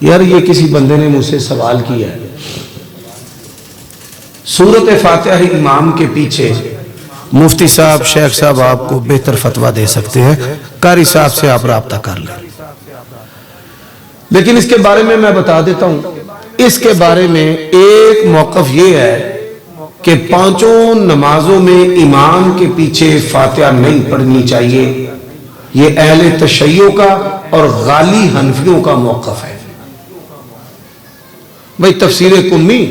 یار یہ کسی بندے نے مجھ سے سوال کیا ہے، سورۃ فاتحہ امام کے پیچھے مفتی صاحب شیخ صاحب آپ کو بہتر فتویٰ دے سکتے ہیں، قاری صاحب سے آپ رابطہ کر لیں، لیکن اس کے بارے میں بتا دیتا ہوں۔ اس کے بارے میں ایک موقف یہ ہے کہ پانچوں نمازوں میں امام کے پیچھے فاتحہ نہیں پڑھنی چاہیے، یہ اہل تشیع کا اور غالی حنفیوں کا موقف ہے۔ بھئی تفسیر کمی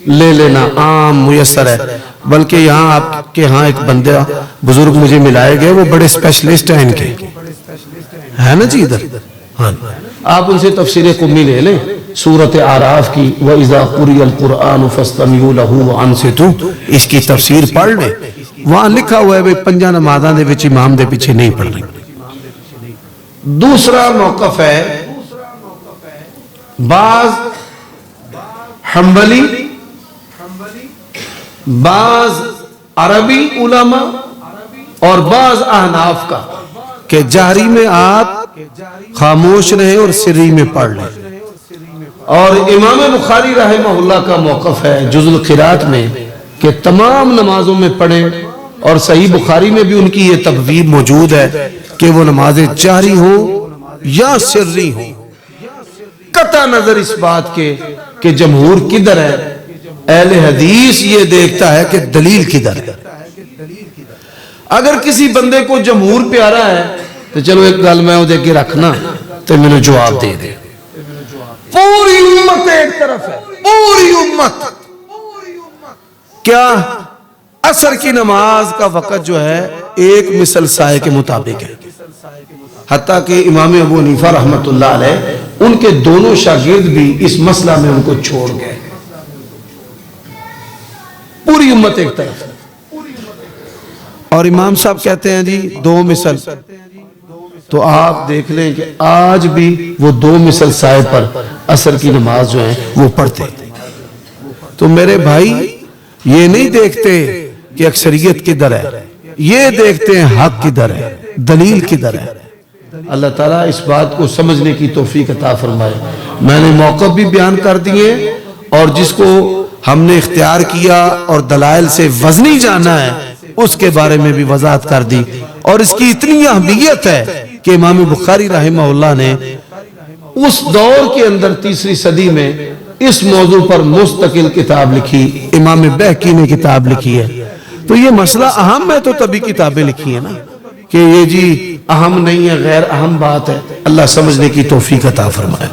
لے لینا عام میسر ہے، بلکہ یہاں آپ کے ہاں ایک بندہ بزرگ مجھے ملائے گئے، وہ بڑے اسپیشلسٹ ہیں ان کے، ہے نا جی ادھر، ہاں آپ ان سے تفسیر قمی لے لیں، سورۃ اعراف کی وَإِذَا قُرِئَ الْقُرْآنُ فَاسْتَمِعُوا لَهُ وَأَنصِتُوا، اس کی تفسیر پڑھ لیں، وہاں لکھا ہوا ہے بھئی پنجاں نمازاں دے وچ امام دے پیچھے نہیں پڑھنی۔ دوسرا موقف ہے بعض حنبلی، بعض عربی علماء اور بعض احناف کا کہ جہری میں آپ خاموش رہیں اور سری میں پڑھ لیں، اور امام بخاری رحمہ اللہ کا موقف ہے جز القراءت میں کہ تمام نمازوں میں پڑھیں، اور صحیح بخاری میں بھی ان کی یہ تبویب موجود ہے کہ وہ نمازیں جہری ہوں یا سری ہوں، قطع نظر اس بات کے کہ جمہور کدھر ہے، اہل حدیث یہ دیکھتا ہے کہ دلیل کدھر ہے۔ اگر کسی بندے کو جمہور پیارا ہے تو چلو ایک گل میں دے کے رکھنا تو میں نے جواب دے دے، پوری امت ایک طرف ہے، پوری امت کیا عصر کی نماز کا وقت جو ہے ایک مثل سائے کے مطابق ہے، حتیٰ کہ امام ابو حنیفہ رحمت اللہ علیہ ان کے دونوں شاگرد بھی اس مسئلہ میں ان کو چھوڑ گئے، پوری امت ایک طرف ہے۔ اور امام صاحب کہتے ہیں جی دو مثل، تو آپ دیکھ لیں کہ آج بھی وہ دو مثل سائے پر عصر کی نماز جو ہے وہ پڑھتے ہیں۔ تو میرے بھائی یہ نہیں دیکھتے کہ اکثریت کدھر ہے، یہ دیکھتے ہیں حق کدھر ہے، دلیل کدھر ہے۔ اللہ تعالیٰ اس بات کو سمجھنے کی توفیق عطا فرمائے۔ میں نے موقف بھی بیان کر دیے، اور جس کو ہم نے اختیار کیا اور دلائل سے وزنی جانا ہے اس کے بارے میں بھی وضاحت کر دی، اور اس کی اتنی اہمیت ہے کہ امام بخاری رحمہ اللہ نے اس دور کے اندر تیسری صدی میں اس موضوع پر مستقل کتاب لکھی، امام بہقی نے کتاب لکھی ہے۔ تو یہ مسئلہ اہم ہے تو تبھی کتابیں لکھی ہیں نا، کہ یہ جی اہم نہیں ہے، غیر اہم بات ہے۔ اللہ سمجھنے کی توفیق عطا فرمائے۔